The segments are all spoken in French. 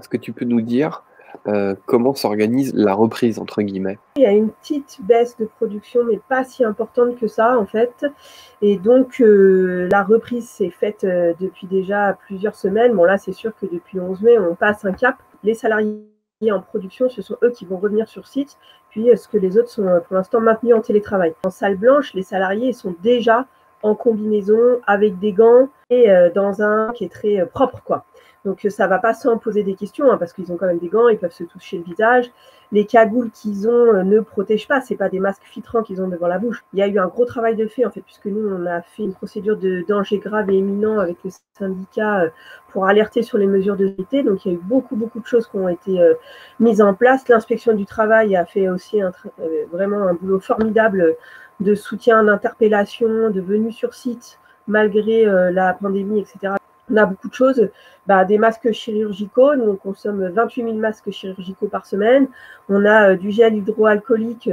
Est-ce que tu peux nous dire comment s'organise la reprise, entre guillemets? Il y a une petite baisse de production, mais pas si importante que ça, en fait. Et donc, la reprise s'est faite depuis déjà plusieurs semaines. Bon, là, c'est sûr que depuis le 11 mai, on passe un cap. Les salariés en production, ce sont eux qui vont revenir sur site, puis ce que les autres sont pour l'instant maintenus en télétravail. En salle blanche, les salariés sont déjà en combinaison, avec des gants et dans un qui est très propre, quoi. Donc ça ne va pas sans poser des questions, hein, parce qu'ils ont quand même des gants, ils peuvent se toucher le visage. Les cagoules qu'ils ont ne protègent pas, ce n'est pas des masques filtrants qu'ils ont devant la bouche. Il y a eu un gros travail de fait, en fait, puisque nous, on a fait une procédure de danger grave et imminent avec le syndicat pour alerter sur les mesures de sécurité. Donc il y a eu beaucoup de choses qui ont été mises en place. L'inspection du travail a fait aussi vraiment un boulot formidable de soutien, d'interpellation, de venue sur site, malgré la pandémie, etc. On a beaucoup de choses, des masques chirurgicaux, nous on consomme 28 000 masques chirurgicaux par semaine, on a du gel hydroalcoolique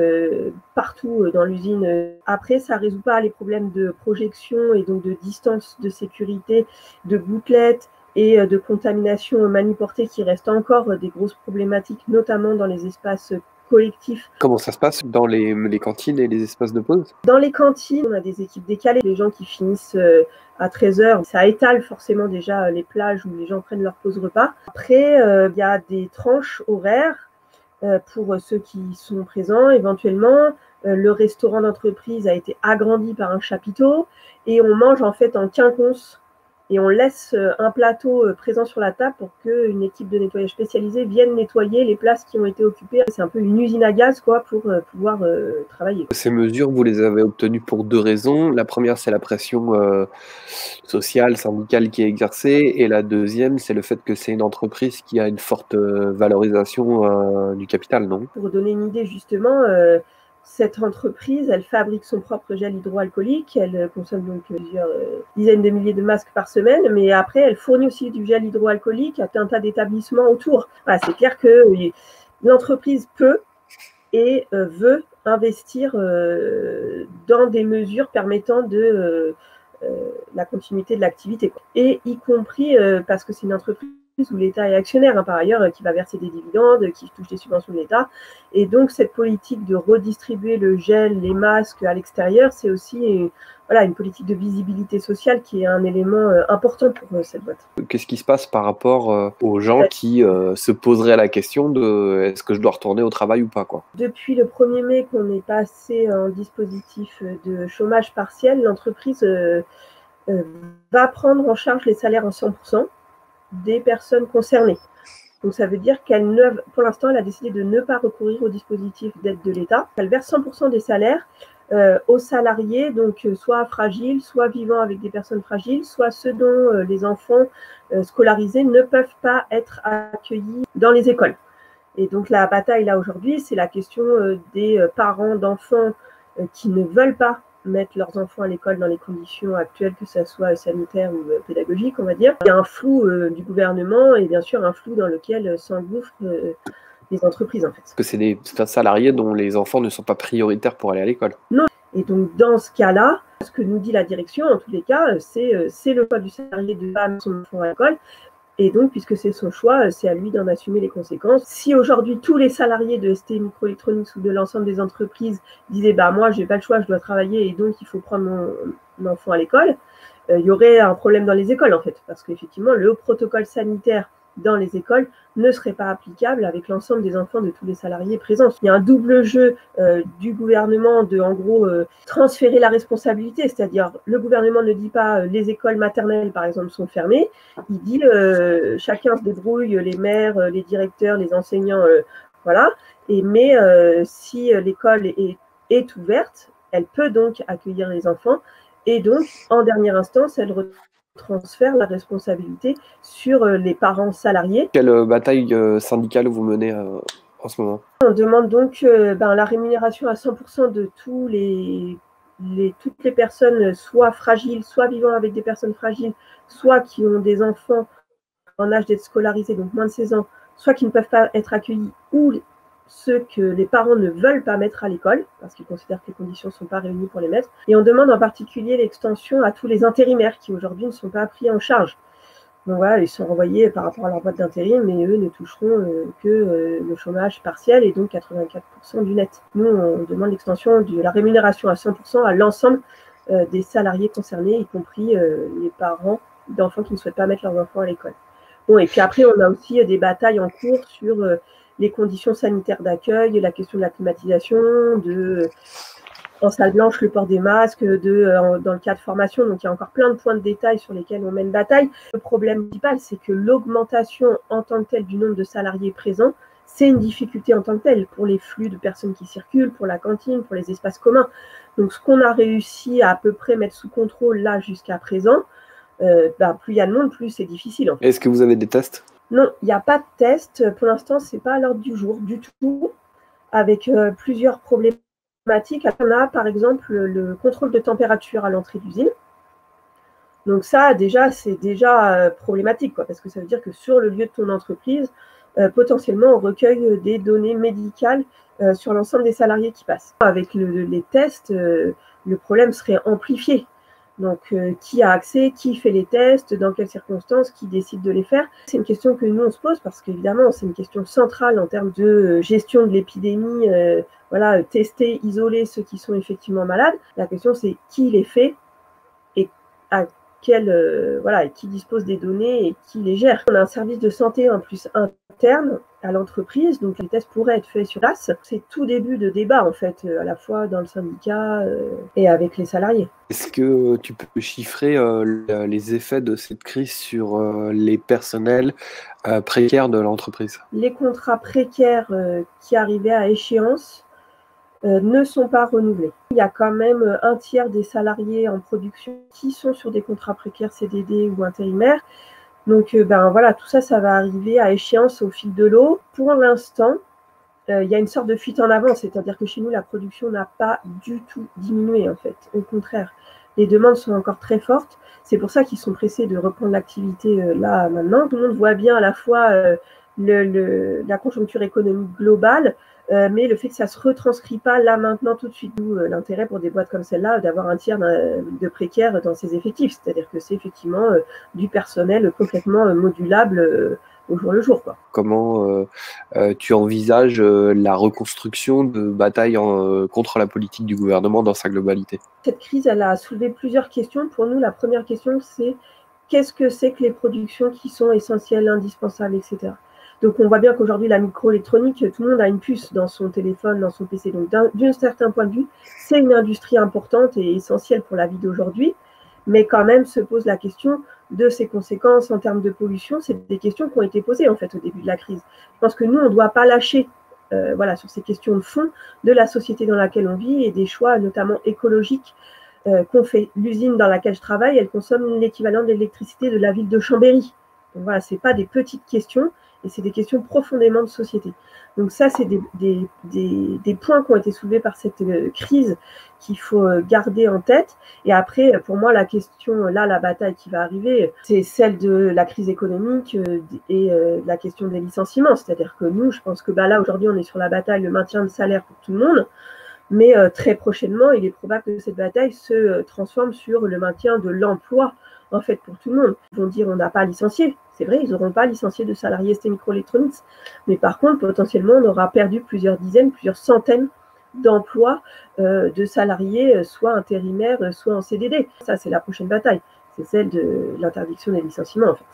partout dans l'usine. Après, ça ne résout pas les problèmes de projection et donc de distance de sécurité, de gouttelettes et de contamination maniportée qui restent encore des grosses problématiques, notamment dans les espaces collectifs. Comment ça se passe dans les cantines et les espaces de pause? Dans les cantines, on a des équipes décalées, les gens qui finissent à 13 h, ça étale forcément déjà les plages où les gens prennent leur pause repas. Après, il y a des tranches horaires pour ceux qui sont présents. Éventuellement, le restaurant d'entreprise a été agrandi par un chapiteau et on mange en fait en quinconce. Et on laisse un plateau présent sur la table pour qu'une équipe de nettoyage spécialisée vienne nettoyer les places qui ont été occupées. C'est un peu une usine à gaz, quoi, pour pouvoir travailler. Ces mesures, vous les avez obtenues pour deux raisons. La première, c'est la pression sociale, syndicale qui est exercée. Et la deuxième, c'est le fait que c'est une entreprise qui a une forte valorisation du capital, non? Pour donner une idée, justement, cette entreprise, elle fabrique son propre gel hydroalcoolique, elle consomme donc plusieurs dizaines de milliers de masques par semaine, mais après, elle fournit aussi du gel hydroalcoolique à un tas d'établissements autour. Voilà, c'est clair que l'entreprise peut et veut investir dans des mesures permettant de la continuité de l'activité, et y compris parce que c'est une entreprise où l'État est actionnaire, par ailleurs, qui va verser des dividendes, qui touche des subventions de l'État. Et donc, cette politique de redistribuer le gel, les masques à l'extérieur, c'est aussi une politique de visibilité sociale qui est un élément important pour cette boîte. Qu'est-ce qui se passe par rapport aux gens qui se poseraient la question de est-ce que je dois retourner au travail ou pas, quoi? Depuis le 1er mai qu'on est passé en dispositif de chômage partiel, l'entreprise va prendre en charge les salaires en 100% des personnes concernées. Donc ça veut dire pour l'instant, elle a décidé de ne pas recourir au dispositif d'aide de l'État. Elle verse 100% des salaires aux salariés, donc soit fragiles, soit vivant avec des personnes fragiles, soit ceux dont les enfants scolarisés ne peuvent pas être accueillis dans les écoles. Et donc la bataille là aujourd'hui, c'est la question des parents d'enfants qui ne veulent pas mettre leurs enfants à l'école dans les conditions actuelles, que ce soit sanitaire ou pédagogique, on va dire. Il y a un flou du gouvernement et bien sûr un flou dans lequel s'engouffrent les entreprises, en fait. Parce que c'est des salariés dont les enfants ne sont pas prioritaires pour aller à l'école. Non. Et donc dans ce cas-là, ce que nous dit la direction, en tous les cas, c'est le choix du salarié de ne pas mettre son enfant à l'école. Et donc, puisque c'est son choix, c'est à lui d'en assumer les conséquences. Si aujourd'hui, tous les salariés de ST Microelectronics ou de l'ensemble des entreprises disaient « moi, je n'ai pas le choix, je dois travailler et donc il faut prendre mon enfant à l'école », il y aurait un problème dans les écoles, en fait. Parce qu'effectivement, le protocole sanitaire dans les écoles ne serait pas applicable avec l'ensemble des enfants de tous les salariés présents. Il y a un double jeu du gouvernement de, en gros, transférer la responsabilité, c'est-à-dire le gouvernement ne dit pas les écoles maternelles, par exemple, sont fermées, il dit chacun se débrouille, les maires, les directeurs, les enseignants, voilà. Mais si l'école est ouverte, elle peut donc accueillir les enfants et donc, en dernière instance, elle transfère la responsabilité sur les parents salariés. Quelle bataille syndicale vous menez en ce moment? On demande donc la rémunération à 100% de toutes les personnes, soit fragiles, soit vivant avec des personnes fragiles, soit qui ont des enfants en âge d'être scolarisés, donc moins de 16 ans, soit qui ne peuvent pas être accueillis, ou ceux que les parents ne veulent pas mettre à l'école, parce qu'ils considèrent que les conditions ne sont pas réunies pour les mettre. Et on demande en particulier l'extension à tous les intérimaires qui aujourd'hui ne sont pas pris en charge. Donc voilà, ils sont renvoyés par rapport à leur boîte d'intérim, mais eux ne toucheront que le chômage partiel et donc 84% du net. Nous, on demande l'extension de la rémunération à 100% à l'ensemble des salariés concernés, y compris les parents d'enfants qui ne souhaitent pas mettre leurs enfants à l'école. Bon, et puis après, on a aussi des batailles en cours sur les conditions sanitaires d'accueil, la question de la climatisation, en salle blanche, le port des masques, dans le cas de formation. Donc, il y a encore plein de points de détail sur lesquels on mène bataille. Le problème principal, c'est que l'augmentation en tant que telle du nombre de salariés présents, c'est une difficulté en tant que telle pour les flux de personnes qui circulent, pour la cantine, pour les espaces communs. Donc, ce qu'on a réussi à peu près mettre sous contrôle là jusqu'à présent, plus il y a de monde, plus c'est difficile. En fait. Est-ce que vous avez des tests? Non, il n'y a pas de test. Pour l'instant, ce n'est pas à l'ordre du jour du tout, avec plusieurs problématiques. On a par exemple le contrôle de température à l'entrée d'usine. Donc ça, déjà, c'est déjà problématique, parce que ça veut dire que sur le lieu de ton entreprise, potentiellement, on recueille des données médicales sur l'ensemble des salariés qui passent. Avec les tests, le problème serait amplifié. Donc, qui a accès, qui fait les tests, dans quelles circonstances, qui décide de les faire? C'est une question que nous, on se pose parce qu'évidemment, c'est une question centrale en termes de gestion de l'épidémie. Tester, isoler ceux qui sont effectivement malades. La question, c'est qui les fait et à qui dispose des données et qui les gère. On a un service de santé en plus interne à l'entreprise, donc les tests pourraient être faits sur place. C'est tout début de débat en fait, à la fois dans le syndicat et avec les salariés. Est-ce que tu peux chiffrer les effets de cette crise sur les personnels précaires de l'entreprise? Les contrats précaires qui arrivaient à échéance ne sont pas renouvelés. Il y a quand même un tiers des salariés en production qui sont sur des contrats précaires CDD ou intérimaires. Donc, tout ça, ça va arriver à échéance au fil de l'eau. Pour l'instant, il y a une sorte de fuite en avant, c'est-à-dire que chez nous, la production n'a pas du tout diminué, en fait. Au contraire, les demandes sont encore très fortes. C'est pour ça qu'ils sont pressés de reprendre l'activité là, maintenant. Tout le monde voit bien à la fois la conjoncture économique globale, mais le fait que ça ne se retranscrit pas là maintenant tout de suite. D'où l'intérêt pour des boîtes comme celle-là d'avoir un tiers de précaires dans ses effectifs. C'est-à-dire que c'est effectivement du personnel complètement modulable au jour le jour. Comment tu envisages la reconstruction de bataille contre la politique du gouvernement dans sa globalité? Cette crise, elle a soulevé plusieurs questions. Pour nous, la première question, c'est qu'est-ce que c'est que les productions qui sont essentielles, indispensables, etc. Donc, on voit bien qu'aujourd'hui, la microélectronique, tout le monde a une puce dans son téléphone, dans son PC. Donc, d'un certain point de vue, c'est une industrie importante et essentielle pour la vie d'aujourd'hui. Mais quand même, se pose la question de ses conséquences en termes de pollution. C'est des questions qui ont été posées, en fait, au début de la crise. Je pense que nous, on ne doit pas lâcher sur ces questions de fond de la société dans laquelle on vit et des choix, notamment écologiques, qu'on fait. L'usine dans laquelle je travaille, elle consomme l'équivalent de l'électricité de la ville de Chambéry. Donc voilà, ce n'est pas des petites questions, et c'est des questions profondément de société. Donc ça, c'est des points qui ont été soulevés par cette crise qu'il faut garder en tête. Et après, pour moi, la question, là, la bataille qui va arriver, c'est celle de la crise économique et la question des licenciements. C'est-à-dire que nous, je pense que là, aujourd'hui, on est sur la bataille, le maintien de salaire pour tout le monde. Mais très prochainement, il est probable que cette bataille se transforme sur le maintien de l'emploi, en fait, pour tout le monde. Ils vont dire on n'a pas licencié. C'est vrai, ils n'auront pas licencié de salariés ST Microelectronics. Mais par contre, potentiellement, on aura perdu plusieurs dizaines, plusieurs centaines d'emplois de salariés, soit intérimaires, soit en CDD. Ça, c'est la prochaine bataille. C'est celle de l'interdiction des licenciements, en fait.